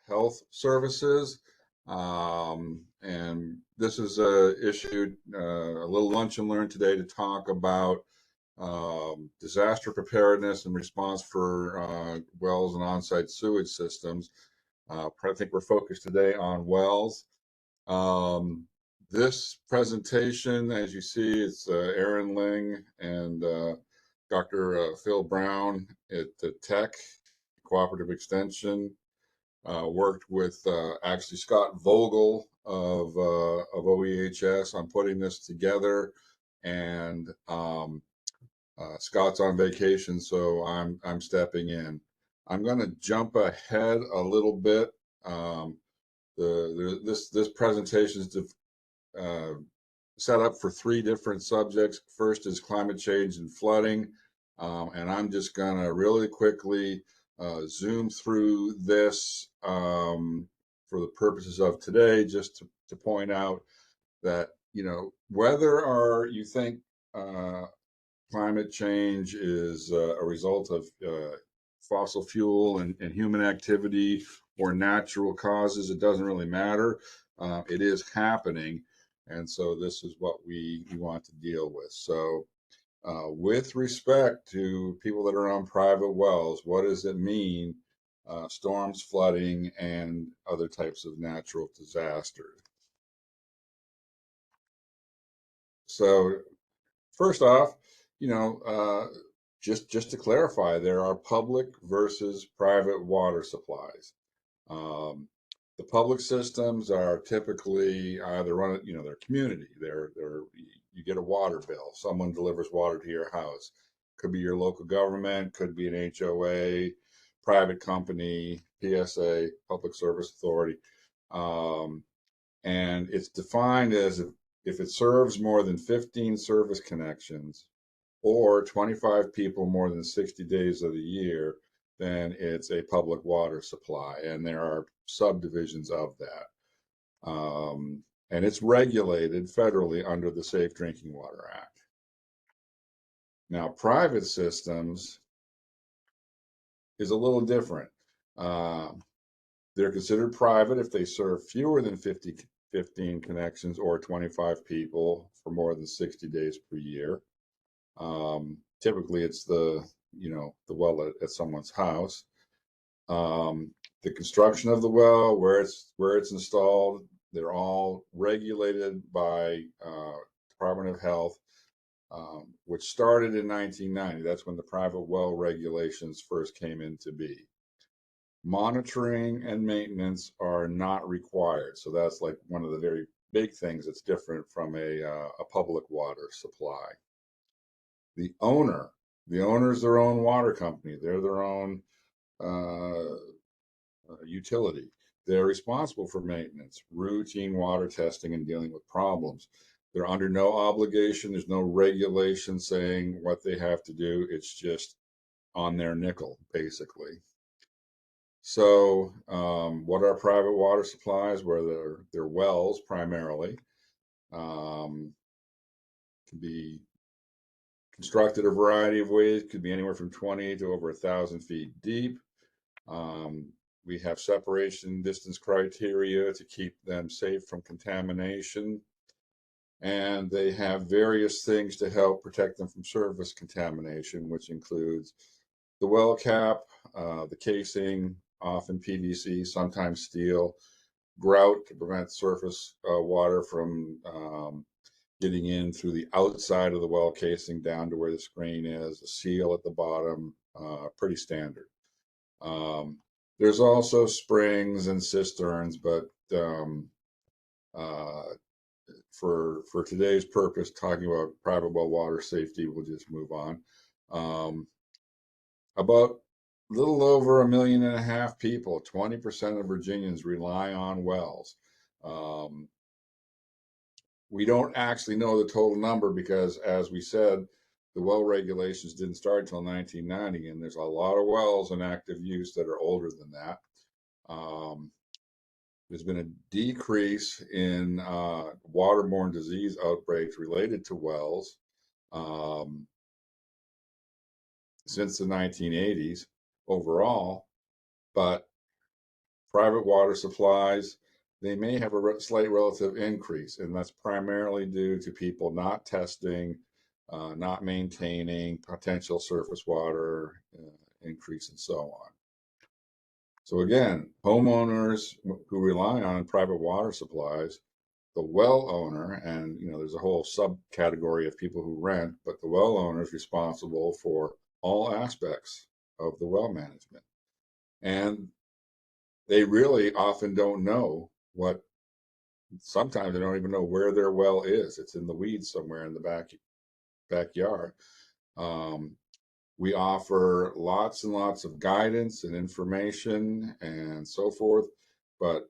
health services. And this is issued a little lunch and learn today to talk about disaster preparedness and response for wells and on-site sewage systems. I think we're focused today on wells. This presentation, as you see, it's Aaron Ling and Dr. Phil Brown at the Tech Cooperative Extension. Worked with actually Scott Vogel of OEHS on putting this together, and Scott's on vacation, so I'm stepping in. I'm going to jump ahead a little bit. This presentation is set up for 3 different subjects. First is climate change and flooding, and I'm just going to really quickly zoom through this for the purposes of today, just to point out that, whether you think climate change is a result of fossil fuel and human activity or natural causes, it doesn't really matter. It is happening. And so this is what we want to deal with. So with respect to people that are on private wells, what does it mean, storms, flooding, and other types of natural disasters? So first off, just to clarify, there are public versus private water supplies. The public systems are typically either run, their community. You get a water bill. Someone delivers water to your house. Could be your local government. Could be an HOA, private company, PSA, Public Service Authority, and it's defined as if it serves more than 15 service connections or 25 people more than 60 days of the year, then it's a public water supply, and there are subdivisions of that. And it's regulated federally under the Safe Drinking Water Act. Now, private systems is a little different. They're considered private if they serve fewer than 15 connections or 25 people for more than 60 days per year. Typically, it's the well at someone's house. The construction of the well, where it's installed, they're all regulated by Department of Health, which started in 1990. That's when the private well regulations first came into being. Monitoring and maintenance are not required, so that's like one of the very big things that's different from a public water supply. The owner's their own water company. They're their own utility. They're responsible for maintenance, routine water testing, and dealing with problems. They're under no obligation. There's no regulation saying what they have to do. It's just on their nickel, basically. So what are private water supplies? Where they're wells primarily. Can be constructed a variety of ways. Could be anywhere from 20 to over 1,000 feet deep. We have separation distance criteria to keep them safe from contamination. And they have various things to help protect them from surface contamination, which includes the well cap, the casing, often PVC, sometimes steel, grout to prevent surface water from getting in through the outside of the well casing down to where the screen is, a seal at the bottom, pretty standard. There's also springs and cisterns, but for today's purpose, talking about private well water safety, we'll just move on. About a little over 1.5 million people, 20% of Virginians rely on wells. We don't actually know the total number because, as we said, the well regulations didn't start until 1990, and there's a lot of wells in active use that are older than that. There's been a decrease in waterborne disease outbreaks related to wells since the 1980s overall, but Private water supplies, they may have a slight relative increase, and that's primarily due to people not testing, not maintaining, potential surface water increase, and so on. So again, homeowners who rely on private water supplies, the well owner, and there's a whole subcategory of people who rent, but the well owner is responsible for all aspects of the well management. And they really often don't know sometimes they don't even know where their well is. It's in the weeds somewhere in the backyard. Um, we offer lots and lots of guidance and information and so forth, but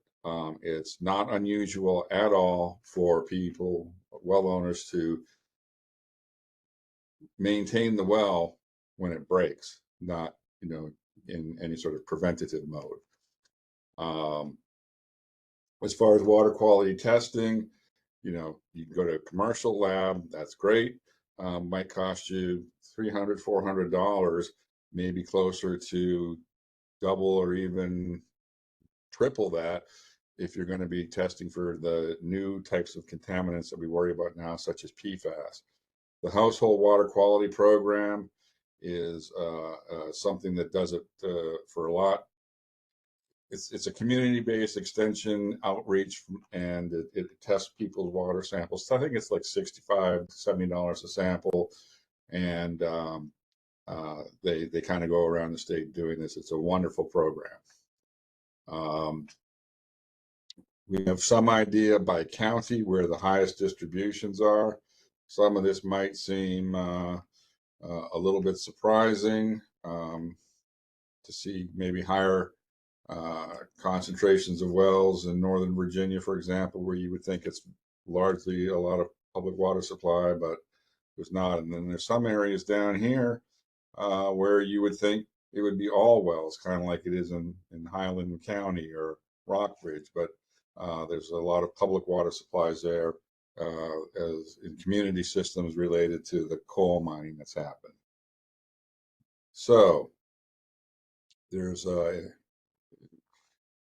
it's not unusual at all for people, well owners, to maintain the well when it breaks, not in any sort of preventative mode. As far as water quality testing, you can go to a commercial lab. That's great. Might cost you $300, $400, maybe closer to double or even triple that if you're going to be testing for the new types of contaminants that we worry about now, such as PFAS. The Household Water Quality Program is something that does it for a lot. It's a community-based extension outreach, and it tests people's water samples. So I think it's like $65 to $70 a sample, and they kind of go around the state doing this. It's a wonderful program. We have some idea by county where the highest distributions are. Some of this might seem a little bit surprising to see maybe higher concentrations of wells in Northern Virginia, for example, where you would think it's largely a lot of public water supply, but there's not. And then there's some areas down here where you would think it would be all wells, kind of like it is in Highland County or Rockbridge, but there's a lot of public water supplies there as in community systems related to the coal mining that's happened. So there's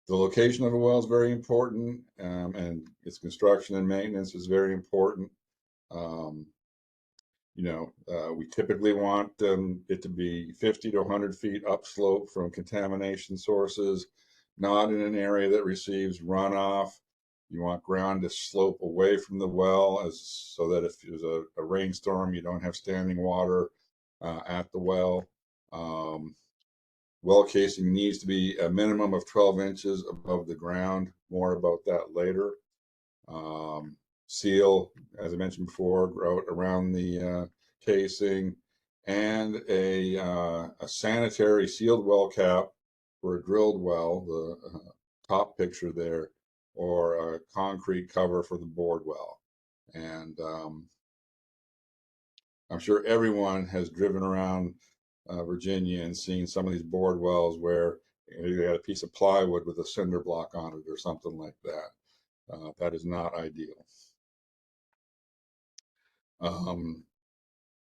the location of a well is very important, and its construction and maintenance is very important. We typically want it to be 50 to 100 feet upslope from contamination sources, not in an area that receives runoff. You want ground to slope away from the well so that if there's a rainstorm, you don't have standing water at the well. Well casing needs to be a minimum of 12 inches above the ground. More about that later. Seal, as I mentioned before, grout around the casing, and a sanitary sealed well cap for a drilled well, the top picture there, or a concrete cover for the bored well. And I'm sure everyone has driven around Virginia and seen some of these bored wells where you had a piece of plywood with a cinder block on it or something like that. That is not ideal.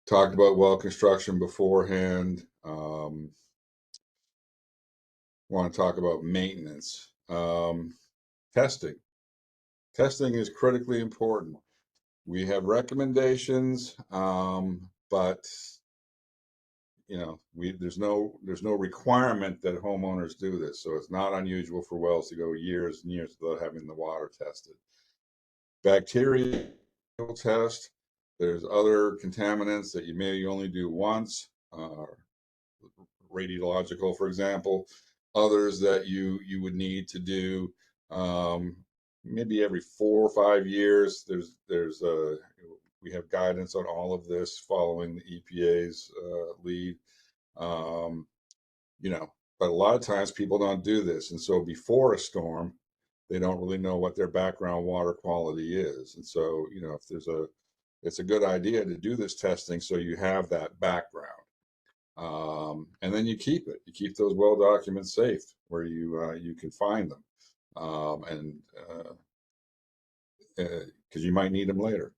Talked about well construction beforehand. Want to talk about maintenance. Testing. Testing is critically important. We have recommendations, but there's no requirement that homeowners do this. So it's not unusual for wells to go years and years without having the water tested. Bacterial test. There's other contaminants that you may only do once, radiological, for example. Others that you would need to do maybe every 4 or 5 years. We have guidance on all of this following the EPA's lead. But a lot of times people don't do this, and so before a storm, they don't really know what their background water quality is. And so, it's a good idea to do this testing so you have that background. And then you keep it. You keep those well documents safe where you can find them, because you might need them later.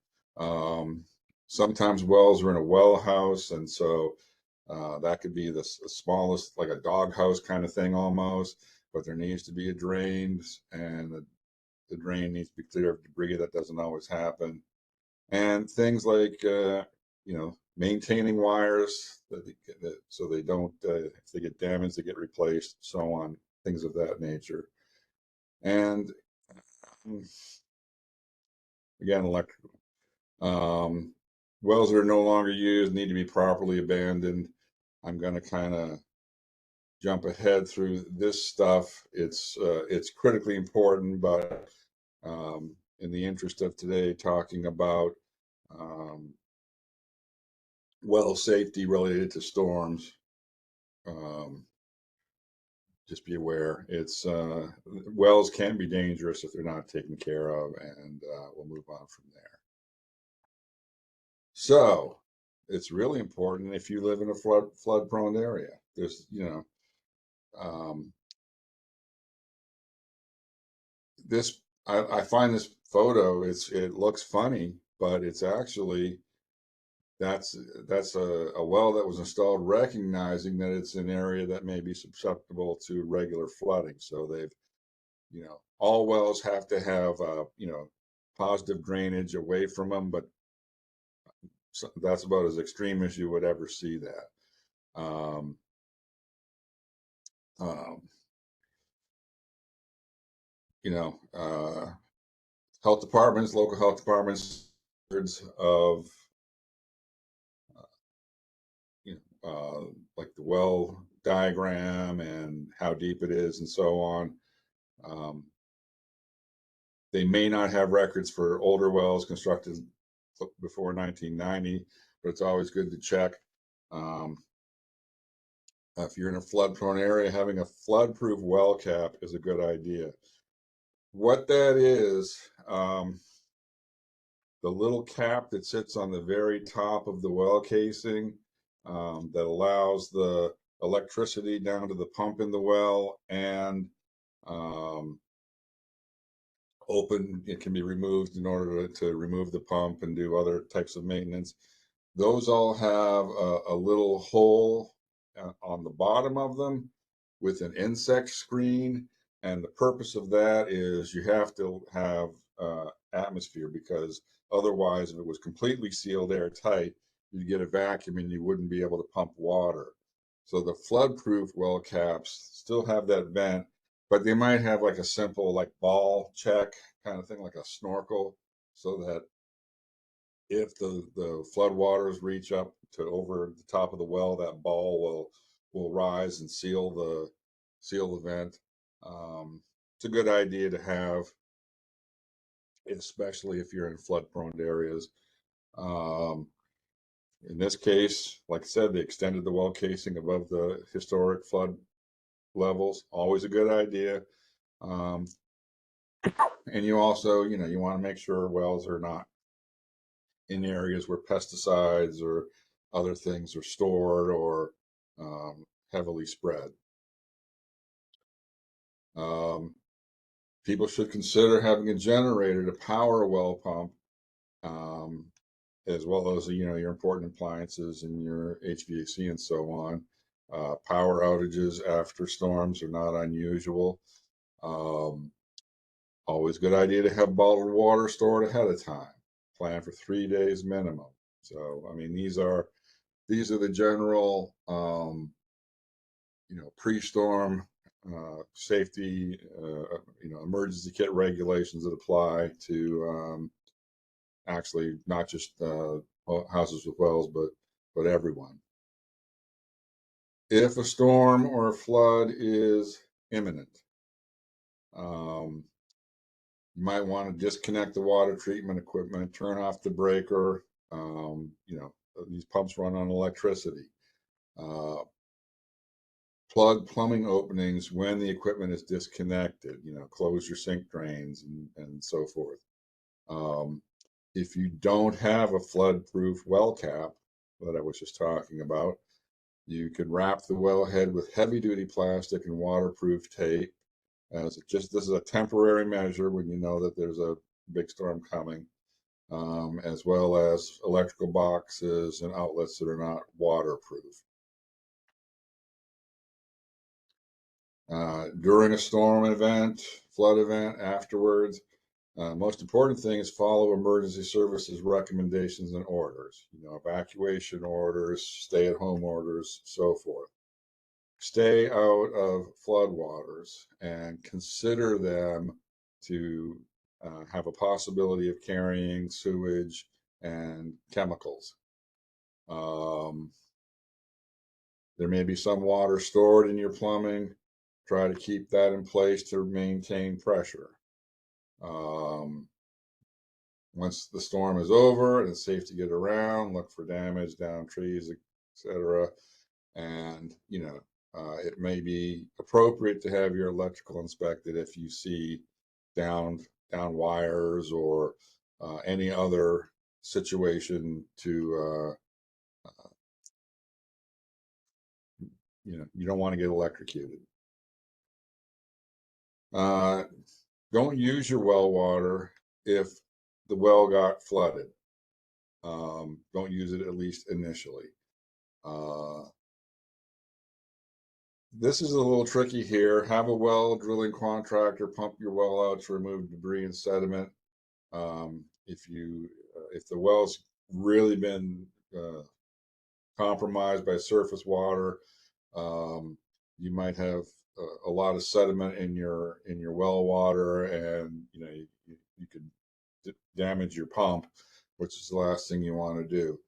Sometimes wells are in a well house, and so that could be the smallest, like a dog house kind of thing almost. but there needs to be a drain, and the drain needs to be clear of debris. That doesn't always happen. And things like, maintaining wires so they don't, if they get damaged, they get replaced, so on, things of that nature. And again, electrical. Wells that are no longer used need to be properly abandoned. I'm going to kind of jump ahead through this stuff. It's critically important, but in the interest of today, talking about well safety related to storms, just be aware. It's wells can be dangerous if they're not taken care of, and we'll move on from there. So it's really important if you live in a flood prone area. There's, this, I find this photo, it looks funny, but it's actually, that's a well that was installed recognizing that it's an area that may be susceptible to regular flooding. So they've, all wells have to have, positive drainage away from them, but that's about as extreme as you would ever see that. Um, health departments, local health departments, of like the well diagram and how deep it is and so on. They may not have records for older wells constructed before 1990, but it's always good to check. If you're in a flood prone area, having a flood proof well cap is a good idea. What that is, the little cap that sits on the very top of the well casing, that allows the electricity down to the pump in the well, and it can be removed in order to remove the pump and do other types of maintenance. Those all have a little hole on the bottom of them with an insect screen, and the purpose of that is you have to have atmosphere, because otherwise, if it was completely sealed airtight, you'd get a vacuum and you wouldn't be able to pump water. So the flood-proof well caps still have that vent, but they might have like a simple like ball check kind of thing, like a snorkel, so that if the flood waters reach up to over the top of the well, that ball will rise and seal the vent. It's a good idea to have, especially if you're in flood prone areas. In this case, like I said, they extended the well casing above the historic flood levels. Always a good idea. And you also, you want to make sure wells are not in areas where pesticides or other things are stored or heavily spread. People should consider having a generator to power a well pump, as well as your important appliances and your HVAC and so on. Power outages after storms are not unusual. Always good idea to have bottled water stored ahead of time. Plan for 3 days minimum. So, I mean, these are the general, pre-storm safety, emergency kit regulations that apply to actually not just houses with wells, but everyone. If a storm or a flood is imminent, you might want to disconnect the water treatment equipment, turn off the breaker. These pumps run on electricity. Plug plumbing openings when the equipment is disconnected. Close your sink drains and so forth. If you don't have a flood-proof well cap that I was just talking about, you could wrap the wellhead with heavy-duty plastic and waterproof tape. This is a temporary measure when you know that there's a big storm coming, as well as electrical boxes and outlets that are not waterproof. During a storm event, flood event, afterwards. Most important thing is follow emergency services recommendations and orders. Evacuation orders, stay-at-home orders, so forth. Stay out of floodwaters and consider them to have a possibility of carrying sewage and chemicals. There may be some water stored in your plumbing. Try to keep that in place to maintain pressure. Once the storm is over and it's safe to get around, look for damage, down trees, etc. And, it may be appropriate to have your electrical inspected if you see down wires or any other situation to, you don't want to get electrocuted. Don't use your well water if the well got flooded. Don't use it, at least initially. This is a little tricky here. Have a well drilling contractor pump your well out to remove debris and sediment. If the well's really been compromised by surface water, you might have a lot of sediment in your well water, and you could damage your pump, which is the last thing you want to do.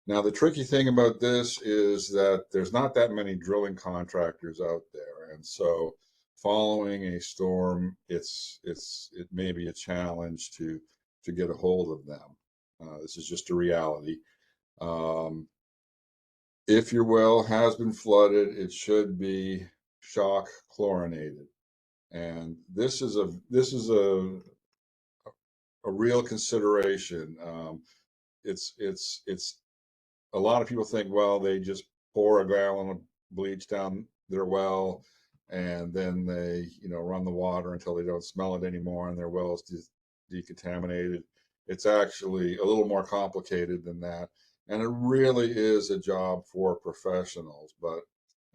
Now, the tricky thing about this is that there's not that many drilling contractors out there, and so following a storm, it may be a challenge to get a hold of them. This is just a reality. If your well has been flooded, it should be shock chlorinated, and this is a real consideration. It's a lot of people think, well, they just pour a gallon of bleach down their well and then they run the water until they don't smell it anymore and their well is decontaminated. It's actually a little more complicated than that, and it really is a job for professionals. But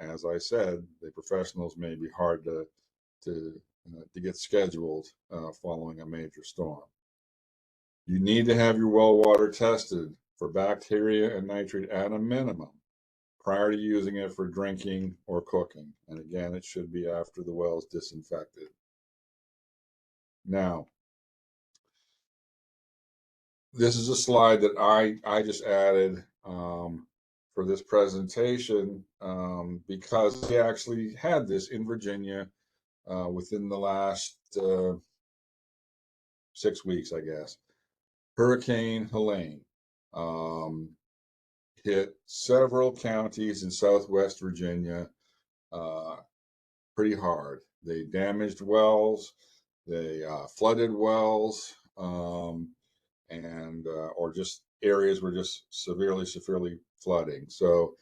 as I said, the professionals may be hard to get scheduled following a major storm. You need to have your well water tested for bacteria and nitrate at a minimum prior to using it for drinking or cooking. And again, it should be after the well is disinfected. Now, this is a slide that I just added for this presentation because we actually had this in Virginia within the last 6 weeks, I guess. Hurricane Helene hit several counties in Southwest Virginia pretty hard. They damaged wells, they flooded wells, and or just areas were just severely flooding. So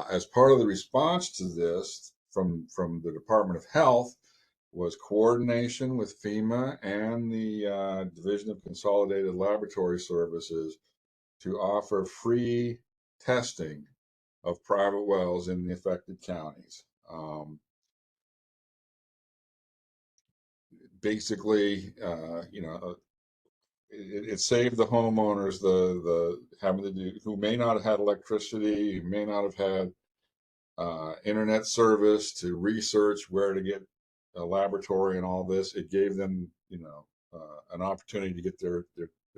as part of the response to this from the Department of Health was coordination with FEMA and the Division of Consolidated Laboratory Services to offer free testing of private wells in the affected counties. Basically, it saved the homeowners the having to do, who may not have had electricity, who may not have had internet service to research where to get a laboratory and all this. It gave them an opportunity to get their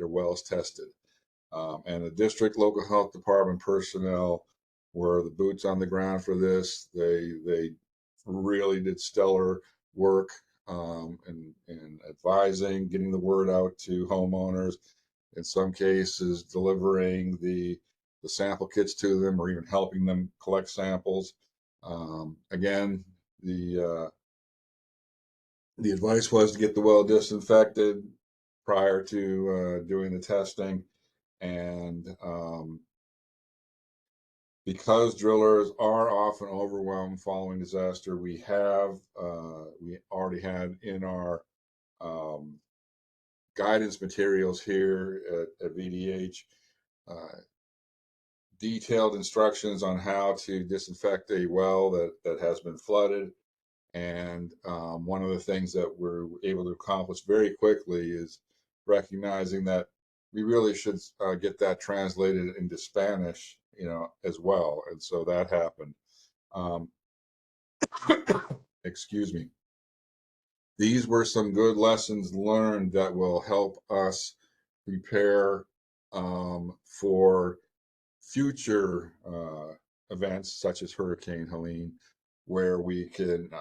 wells tested. And the district local health department personnel were the boots on the ground for this. They really did stellar work in advising, getting the word out to homeowners, in some cases delivering the sample kits to them or even helping them collect samples. Again, the advice was to get the well disinfected prior to doing the testing. And because drillers are often overwhelmed following disaster, we already had in our guidance materials here at VDH detailed instructions on how to disinfect a well that has been flooded. And one of the things that we're able to accomplish very quickly is recognizing that we really should get that translated into Spanish, as well. And so that happened. Um, excuse me. These were some good lessons learned that will help us prepare for future events such as Hurricane Helene, where we can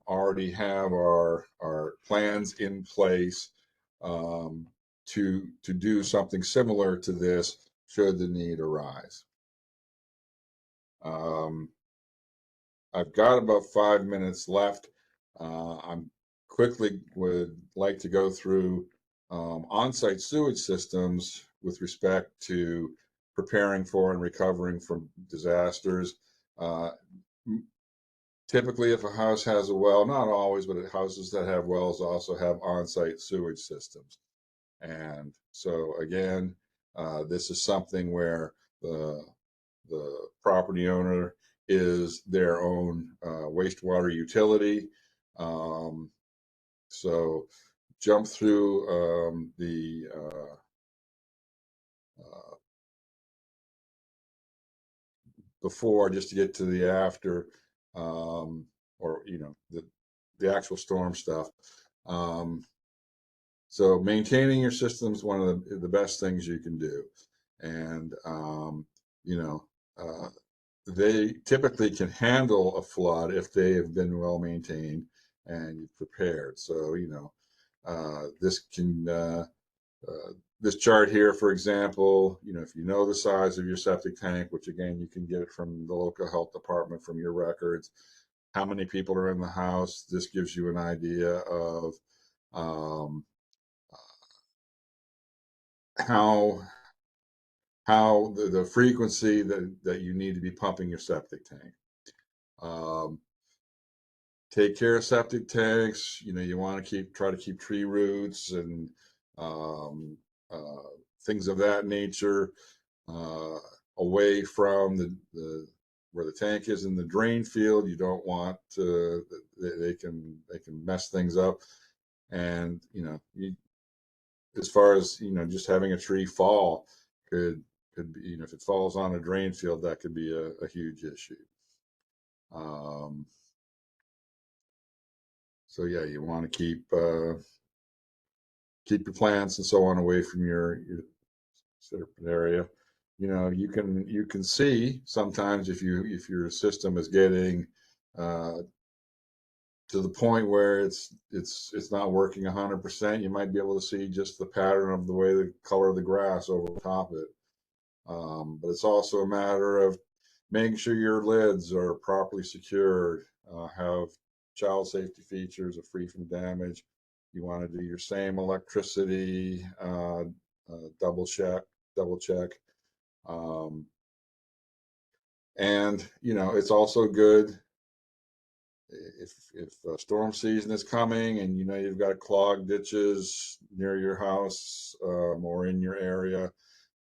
already have our plans in place to do something similar to this should the need arise. Um, I've got about 5 minutes left. I'm quickly would like to go through on-site sewage systems with respect to preparing for and recovering from disasters. Uh, Typically, if a house has a well, not always, but houses that have wells also have on-site sewage systems. And so again, this is something where the the property owner is their own wastewater utility. Um, so jump through the uh, before just to get to the after, or the actual storm stuff. Um, so maintaining your system is one of the best things you can do, and you know. They typically can handle a flood if they have been well maintained and you've prepared. So, this can, this chart here, for example, if you know the size of your septic tank, which again, you can get it from the local health department from your records, how many people are in the house, this gives you an idea of um, how the frequency that you need to be pumping your septic tank. Um, Take care of septic tanks. You want to try to keep tree roots and um, uh, things of that nature uh, away from the where the tank is in the drain field. You don't want they can mess things up. And as far as just having a tree fall could be, if it falls on a drain field, that could be a huge issue. Um, so yeah, you want to keep your plants and so on away from your certain area. You can see sometimes if your system is getting uh, to the point where it's not working 100%, you might be able to see just the pattern of the way the color of the grass over the top of it. But it's also a matter of making sure your lids are properly secured, have child safety features, are free from damage. You want to do your same electricity double check. Um, and it's also good if storm season is coming and you've got clogged ditches near your house or in your area.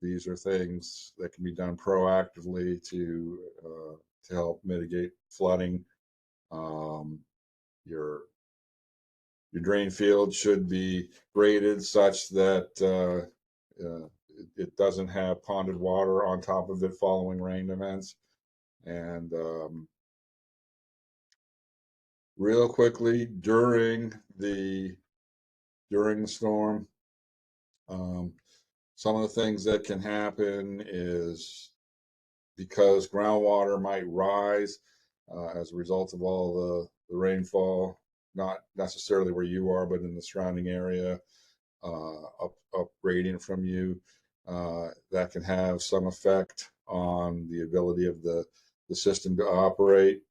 These are things that can be done proactively to help mitigate flooding. Um, your your drain field should be graded such that it doesn't have ponded water on top of it following rain events. And real quickly during the storm, um, some of the things that can happen is because groundwater might rise as a result of all the rainfall, not necessarily where you are, but in the surrounding area, up gradient from you. That can have some effect on the ability of the system to operate.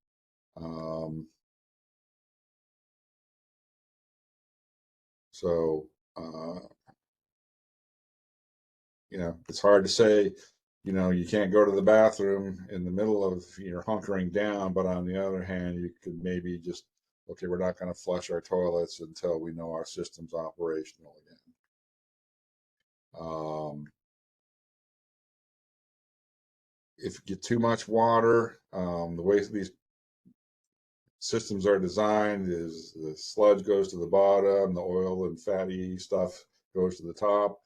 Um, so, uh, it's hard to say, you can't go to the bathroom in the middle of your hunkering down, but on the other hand, you could maybe just, okay, we're not going to flush our toilets until we know our system's operational again. If you get too much water, the way these systems are designed is the sludge goes to the bottom, the oil and fatty stuff goes to the top,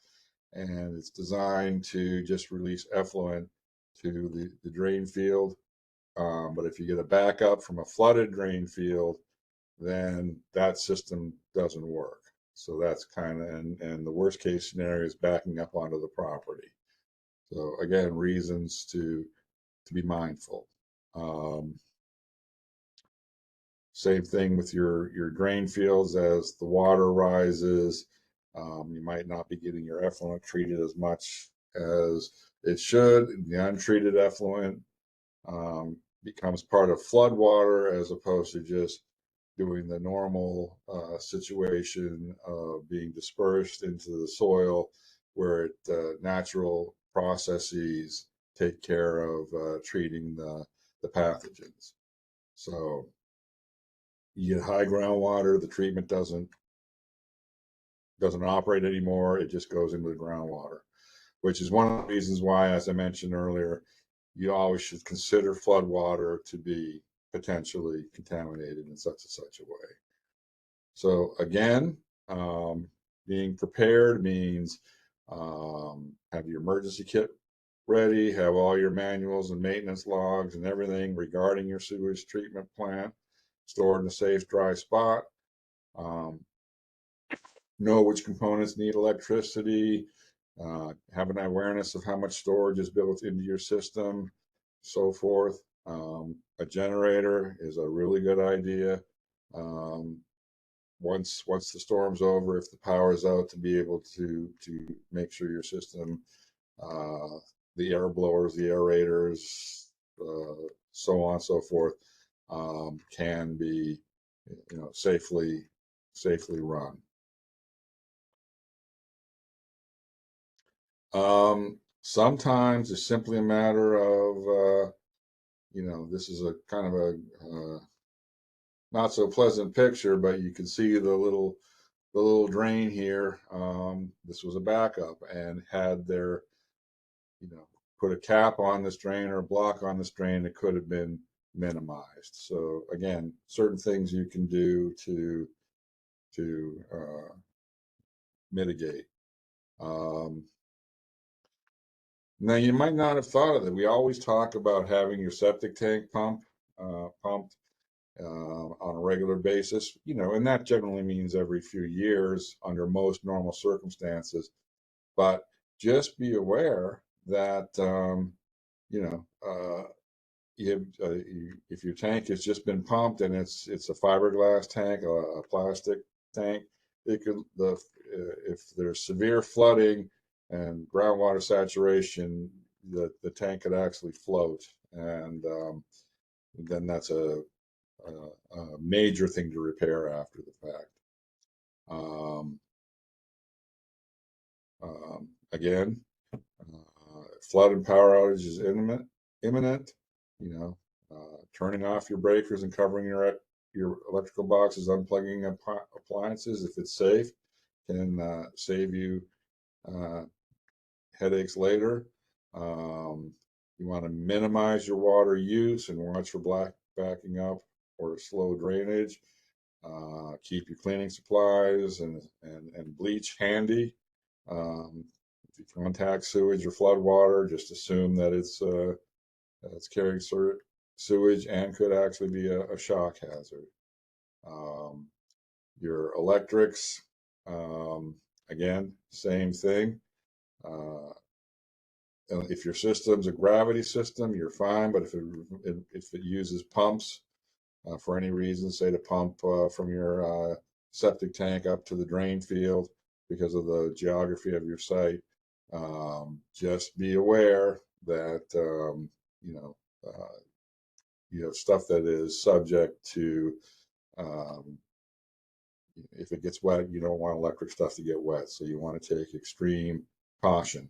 and it's designed to just release effluent to the drain field. But if you get a backup from a flooded drain field, then that system doesn't work. So that's kind of, and the worst case scenario is backing up onto the property. So again, reasons to be mindful. Same thing with your drain fields. As the water rises, you might not be getting your effluent treated as much as it should. The untreated effluent becomes part of flood water, as opposed to just doing the normal situation of being dispersed into the soil, where natural processes take care of treating the pathogens. So you get high groundwater, the treatment doesn't operate anymore. It just goes into the groundwater, which is one of the reasons why, as I mentioned earlier, you always should consider flood water to be potentially contaminated in such and such a way. So again, being prepared means have your emergency kit ready, have all your manuals and maintenance logs and everything regarding your sewage treatment plant stored in a safe, dry spot. Know which components need electricity, have an awareness of how much storage is built into your system, so forth. A generator is a really good idea. Once the storm's over, if the power's out, to be able to make sure your system, the air blowers, the aerators, so on and so forth, can be, safely run. Sometimes it's simply a matter of, this is a kind of a not so pleasant picture, but you can see the little drain here. This was a backup, and had their, put a cap on this drain or a block on this drain, it could have been minimized. So again, certain things you can do to mitigate. Now, you might not have thought of it. We always talk about having your septic tank pumped on a regular basis, and that generally means every few years under most normal circumstances. But just be aware that, if your tank has just been pumped and it's a fiberglass tank, a plastic tank, it could, if there's severe flooding and groundwater saturation, the tank could actually float, and then that's a major thing to repair after the fact. Again, flood and power outage is imminent. Turning off your breakers and covering your electrical boxes, unplugging appliances if it's safe, can save you headaches later. You want to minimize your water use and watch for backing up or slow drainage. Keep your cleaning supplies and bleach handy. If you contact sewage or flood water, just assume that it's carrying sewage and could actually be a shock hazard. Your electrics, again, same thing. If your system's a gravity system, you're fine. But if it uses pumps for any reason, say to pump from your septic tank up to the drain field because of the geography of your site, just be aware that you have stuff that is subject to, if it gets wet, you don't want electric stuff to get wet. So you want to take extreme caution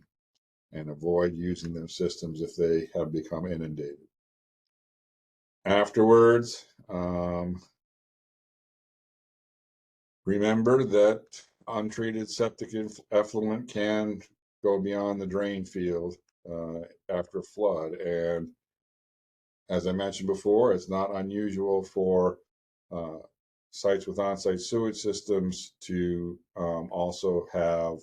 and avoid using them systems if they have become inundated. Afterwards, remember that untreated septic effluent can go beyond the drain field after flood. And as I mentioned before, it's not unusual for sites with on-site sewage systems to also have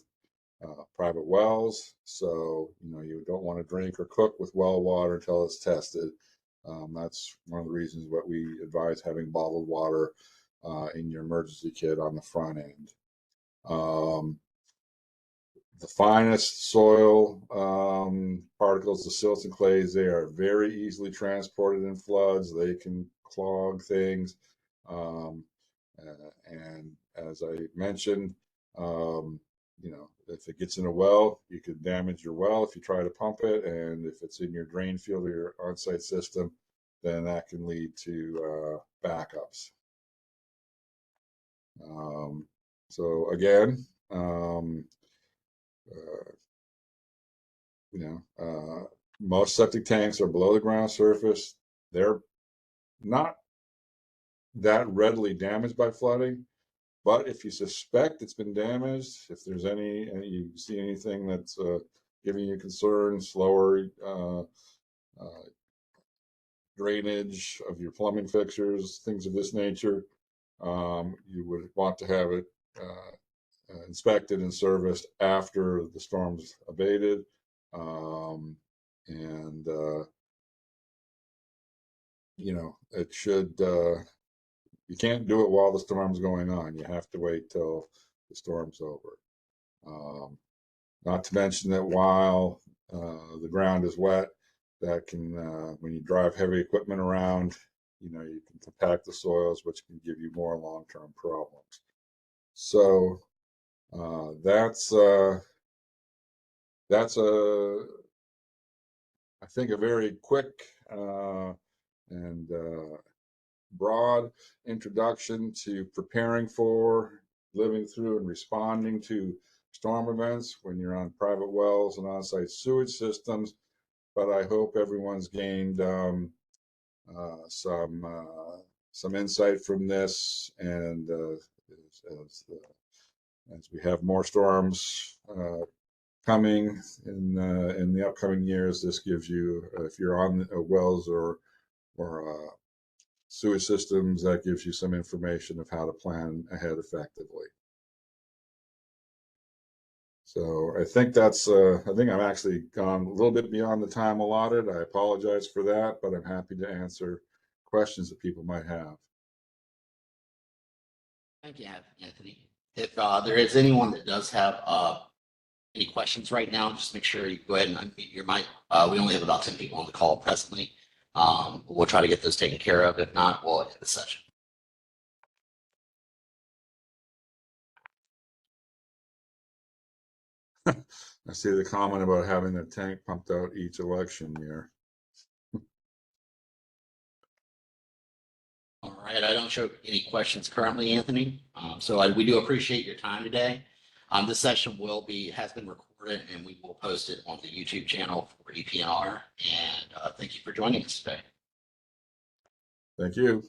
private wells. So, you don't want to drink or cook with well water until it's tested. That's one of the reasons what we advise having bottled water in your emergency kit on the front end. The finest soil particles, the silts and clays, they are very easily transported in floods. They can clog things. And as I mentioned, if it gets in a well, you could damage your well if you try to pump it. And if it's in your drain field or your on-site system, then that can lead to backups. So again, most septic tanks are below the ground surface. They're not that readily damaged by flooding, but if you suspect it's been damaged, if there's you see anything that's giving you concern, slower drainage of your plumbing fixtures, things of this nature, you would want to have it inspected and serviced after the storm's abated. It should, you can't do it while the storm's going on. You have to wait till the storm's over. Not to mention that while the ground is wet, that can, when you drive heavy equipment around, you can compact the soils, which can give you more long-term problems. So that's I think, a very quick and broad introduction to preparing for, living through, and responding to storm events when you're on private wells and on-site sewage systems. But I hope everyone's gained some insight from this, and as we have more storms coming in the upcoming years, this gives you, if you're on wells or sewage systems, that gives you some information of how to plan ahead effectively. So I think I'm actually gone a little bit beyond the time allotted. I apologize for that, but I'm happy to answer questions that people might have. Thank you, Anthony. If there is anyone that does have any questions right now, just make sure you go ahead and unmute your mic. We only have about 10 people on the call presently. We'll try to get those taken care of. If not, we'll end the session. I see the comment about having the tank pumped out each election year. All right, I don't show any questions currently, Anthony. We do appreciate your time today. This session has been recorded, and we will post it on the YouTube channel for EP&R. And thank you for joining us today. Thank you.